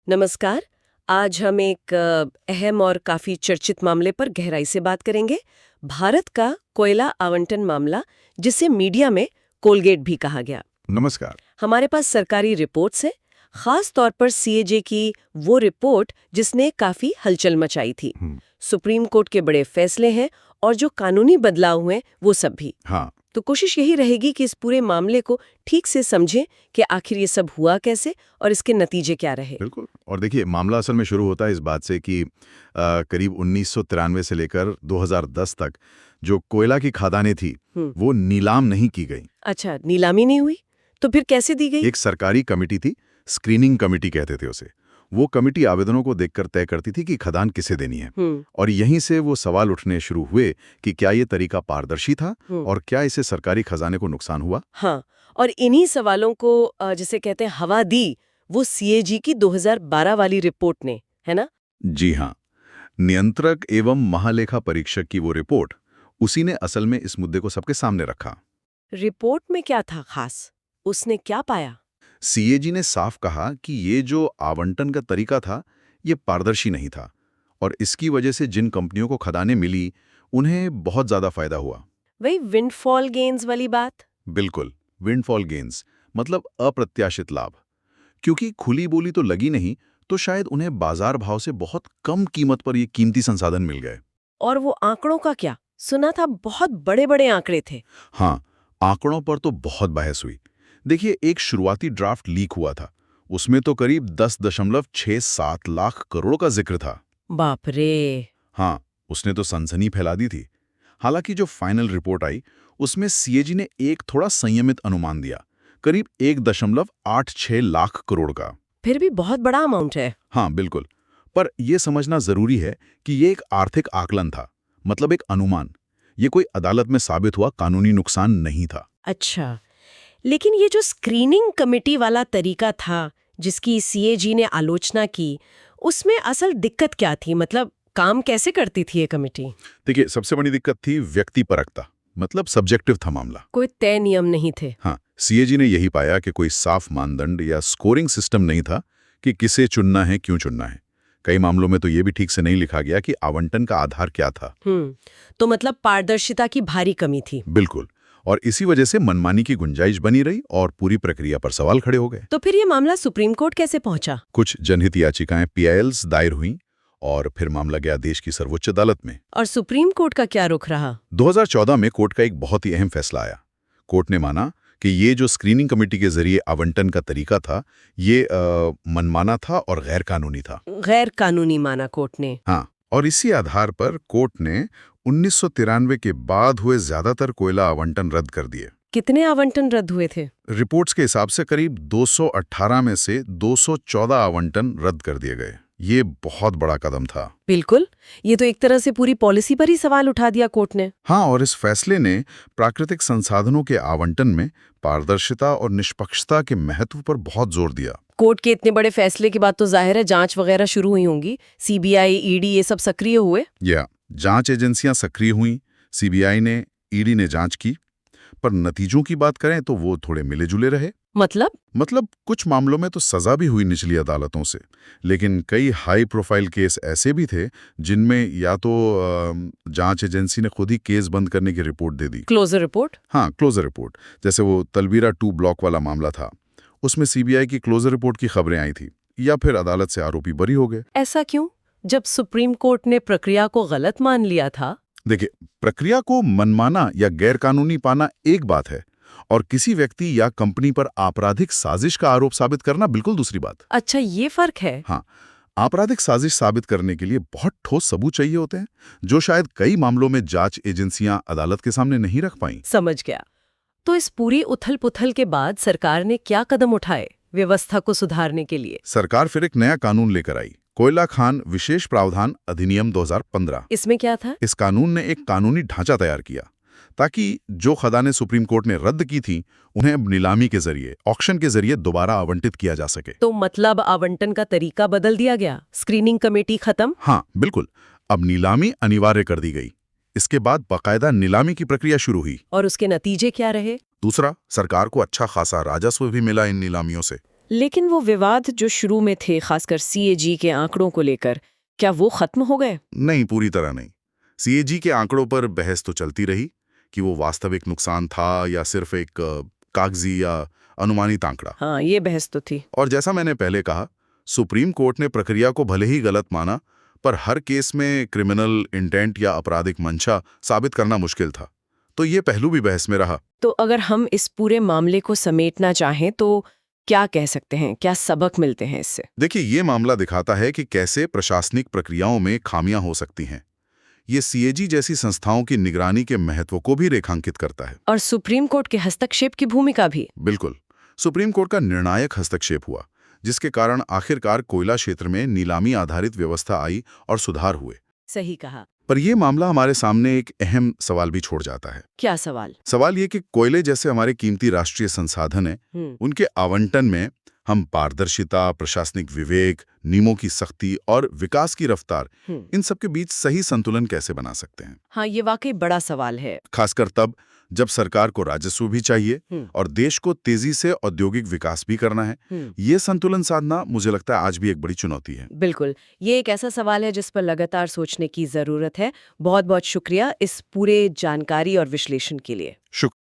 नमस्कार। आज हम एक अहम और काफी चर्चित मामले पर गहराई से बात करेंगे। भारत का कोयला आवंटन मामला, जिसे मीडिया में कोलगेट भी कहा गया। नमस्कार। हमारे पास सरकारी रिपोर्ट्स हैं, खास तौर पर सीएजे की वो रिपोर्ट जिसने काफी हलचल मचाई थी। सुप्रीम कोर्ट के बड़े फैसले हैं और जो कानूनी बदलाव हुए वो सब भी। हाँ, तो कोशिश यही रहेगी कि इस पूरे मामले को ठीक से समझें कि आखिर ये सब हुआ कैसे और इसके नतीजे क्या रहे। बिल्कुल। और देखिए, मामला असल में शुरू होता है इस बात से कि करीब 1993 से लेकर 2010 तक जो कोयला की खदानें थी वो नीलाम नहीं की गई। अच्छा, नीलामी नहीं हुई तो फिर कैसे दी गई? एक सरकारी कमेटी थी, स्क्रीनिंग कमेटी कहते थे उसे। वो कमेटी आवेदनों को देखकर तय करती थी कि खदान किसे देनी है। और यहीं से वो सवाल उठने शुरू हुए कि क्या ये तरीका पारदर्शी था और क्या इससे सरकारी खजाने को नुकसान हुआ। हाँ, और इन्हीं सवालों को जिसे कहते हैं हवा दी वो सीएजी की 2012 वाली रिपोर्ट ने, है ना? जी हाँ, नियंत्रक एवं महालेखा परीक्षक की वो रिपोर्ट, उसी ने असल में इस मुद्दे को सबके सामने रखा। रिपोर्ट में क्या था खास? उसने क्या पाया? सीएजी ने साफ कहा कि ये जो आवंटन का तरीका था, ये पारदर्शी नहीं था और इसकी वजह से जिन कंपनियों को खदानें मिली, उन्हें बहुत ज्यादा फायदा हुआ। वही विंडफॉल गेन्स वाली बात। बिल्कुल, विंडफॉल गेन्स मतलब अप्रत्याशित लाभ। क्योंकि खुली बोली तो लगी नहीं, तो शायद उन्हें बाजार भाव से बहुत कम कीमत पर ये कीमती संसाधन मिल गए। और वो आंकड़ों का क्या? सुना था बहुत बड़े बड़े आंकड़े थे। हाँ, आंकड़ों पर तो बहुत बहस हुई। देखिए, एक शुरुआती ड्राफ्ट लीक हुआ था, उसमें तो करीब 10.67 लाख करोड़ का जिक्र था। बाप रे। हाँ, उसने तो सनसनी फैला दी थी। हालांकि जो फाइनल रिपोर्ट आई, उसमें सीएजी ने एक थोड़ा संयमित अनुमान दिया, करीब 1.86 लाख करोड़ का। फिर भी बहुत बड़ा अमाउंट है। हाँ, बिल्कुल। पर यह समझना जरूरी है कि ये एक आर्थिक आकलन था, मतलब एक अनुमान। ये कोई अदालत में साबित हुआ कानूनी नुकसान नहीं था। अच्छा, लेकिन ये जो स्क्रीनिंग कमेटी वाला तरीका था जिसकी सीएजी ने आलोचना की, उसमें असल दिक्कत क्या थी? मतलब काम कैसे करती थी ये कमेटी? देखिए, सबसे बड़ी दिक्कत थी व्यक्तिपरकता, मतलब सब्जेक्टिव था मामला। कोई तय नियम नहीं थे। हाँ, सीएजी ने यही पाया कि कोई साफ मानदंड या स्कोरिंग सिस्टम नहीं था कि किसे चुनना है, क्यों चुनना है। कई मामलों में तो ये भी ठीक से नहीं लिखा गया कि आवंटन का आधार क्या था। तो मतलब पारदर्शिता की भारी कमी थी। बिल्कुल। और इसी वजह से मनमानी की गुंजाइश बनी रही और पूरी प्रक्रिया पर सवाल खड़े हो गए। तो फिर ये मामला सुप्रीम कोर्ट कैसे पहुंचा? कुछ जनहित याचिकाएं पीआईएल्स दायर हुई और फिर मामला गया देश की सर्वोच्च अदालत में। और सुप्रीम कोर्ट का क्या रुख रहा? 2014 में कोर्ट का एक बहुत ही अहम फैसला आया। कोर्ट ने माना कि ये जो स्क्रीनिंग कमेटी के जरिए आवंटन का तरीका था, ये मनमाना था और गैर कानूनी था। गैर कानूनी माना कोर्ट ने। हाँ, और इसी आधार पर कोर्ट ने 1993 के बाद हुए ज्यादातर कोयला आवंटन रद्द कर दिए। कितने आवंटन रद्द हुए थे? रिपोर्ट्स के हिसाब से करीब 218 में से 214 आवंटन रद्द कर दिए गए। ये बहुत बड़ा कदम था। बिल्कुल, ये तो एक तरह से पूरी पॉलिसी पर ही सवाल उठा दिया कोर्ट ने। हाँ, और इस फैसले ने प्राकृतिक संसाधनों के आवंटन में पारदर्शिता और निष्पक्षता के महत्व पर बहुत जोर दिया। कोर्ट के इतने बड़े फैसले के बाद तो जाहिर है जांच वगैरह शुरू हुई होंगी। सीबीआई, ईडी ये सब सक्रिय हुए। जांच एजेंसियां सक्रिय हुई, सीबीआई ने, ईडी ने जांच की। पर नतीजों की बात करें तो वो थोड़े मिले जुले रहे। मतलब कुछ मामलों में तो सजा भी हुई निचली अदालतों से, लेकिन कई हाई प्रोफाइल केस ऐसे भी थे जिनमें या तो जांच एजेंसी ने खुद ही केस बंद करने की रिपोर्ट दे दी। Closure report? हाँ, क्लोजर रिपोर्ट। जैसे वो तलबीरा 2 ब्लॉक वाला मामला था, उसमें सीबीआई की क्लोजर रिपोर्ट की खबरें आई थी, या फिर अदालत से आरोपी बरी हो गए। ऐसा क्यों, जब सुप्रीम कोर्ट ने प्रक्रिया को गलत मान लिया था? देखिए, प्रक्रिया को मनमाना या गैरकानूनी पाना एक बात है, और किसी व्यक्ति या कंपनी पर आपराधिक साजिश का आरोप साबित करना बिल्कुल दूसरी बात। अच्छा, ये फर्क है। हाँ, आपराधिक साजिश साबित करने के लिए बहुत ठोस सबूत चाहिए होते हैं, जो शायद कई मामलों में जांच एजेंसियां अदालत के सामने नहीं रख पाईं। समझ गया। तो इस पूरी उथल-पुथल के बाद सरकार ने क्या कदम उठाए व्यवस्था को सुधारने के लिए? सरकार फिर एक नया कानून लेकर आई, कोयला खान विशेष प्रावधान अधिनियम 2015। इसमें क्या था? इस कानून ने एक कानूनी ढांचा तैयार किया ताकि जो खदानें सुप्रीम कोर्ट ने रद्द की थी, उन्हें अब नीलामी के जरिए, ऑक्शन के जरिए दोबारा आवंटित किया जा सके। तो मतलब आवंटन का तरीका बदल दिया गया, स्क्रीनिंग कमेटी खत्म? हाँ, बिल्कुल। अब नीलामी अनिवार्य कर दी गई। इसके बाद बाकायदा नीलामी की प्रक्रिया शुरू हुई। और उसके नतीजे क्या रहे? दूसरा, सरकार को अच्छा खासा राजस्व भी मिला इन नीलामियों से। लेकिन वो विवाद जो शुरू में थे, खासकर सीएजी के आंकड़ों को लेकर, क्या वो खत्म हो गए? नहीं, पूरी तरह नहीं। सीएजी के आंकड़ों पर बहस तो चलती रही कि वो वास्तविक नुकसान था या सिर्फ एक कागजी या अनुमानित आंकड़ा। हाँ, ये बहस तो थी। और जैसा मैंने पहले कहा, सुप्रीम कोर्ट ने प्रक्रिया को भले ही गलत माना, पर हर केस में क्रिमिनल इंटेंट या आपराधिक मंशा साबित करना मुश्किल था। तो ये पहलू भी बहस में रहा। तो अगर हम इस पूरे मामले को समेटना चाहें तो क्या कह सकते हैं, क्या सबक मिलते हैं इससे? देखिए, ये मामला दिखाता है कि कैसे प्रशासनिक प्रक्रियाओं में खामियां हो सकती हैं। ये सीएजी जैसी संस्थाओं की निगरानी के महत्व को भी रेखांकित करता है। और सुप्रीम कोर्ट के हस्तक्षेप की भूमिका भी। बिल्कुल। सुप्रीम कोर्ट का निर्णायक हस्तक्षेप हुआ, जिसके कारण आखिरकार कोयला क्षेत्र में नीलामी आधारित व्यवस्था आई और सुधार हुए। सही कहा। पर यह मामला हमारे सामने एक अहम सवाल भी छोड़ जाता है। क्या सवाल? सवाल ये कि कोयले जैसे हमारे कीमती राष्ट्रीय संसाधन हैं, उनके आवंटन में हम पारदर्शिता, प्रशासनिक विवेक, नियमों की सख्ती और विकास की रफ्तार, इन सब के बीच सही संतुलन कैसे बना सकते हैं? हाँ, ये वाकई बड़ा सवाल है। खासकर तब जब सरकार को राजस्व भी चाहिए और देश को तेजी से औद्योगिक विकास भी करना है। ये संतुलन साधना, मुझे लगता है, आज भी एक बड़ी चुनौती है। बिल्कुल, ये एक ऐसा सवाल है जिस पर लगातार सोचने की जरूरत है। बहुत बहुत शुक्रिया इस पूरे जानकारी और विश्लेषण के लिए। शुक्रिया।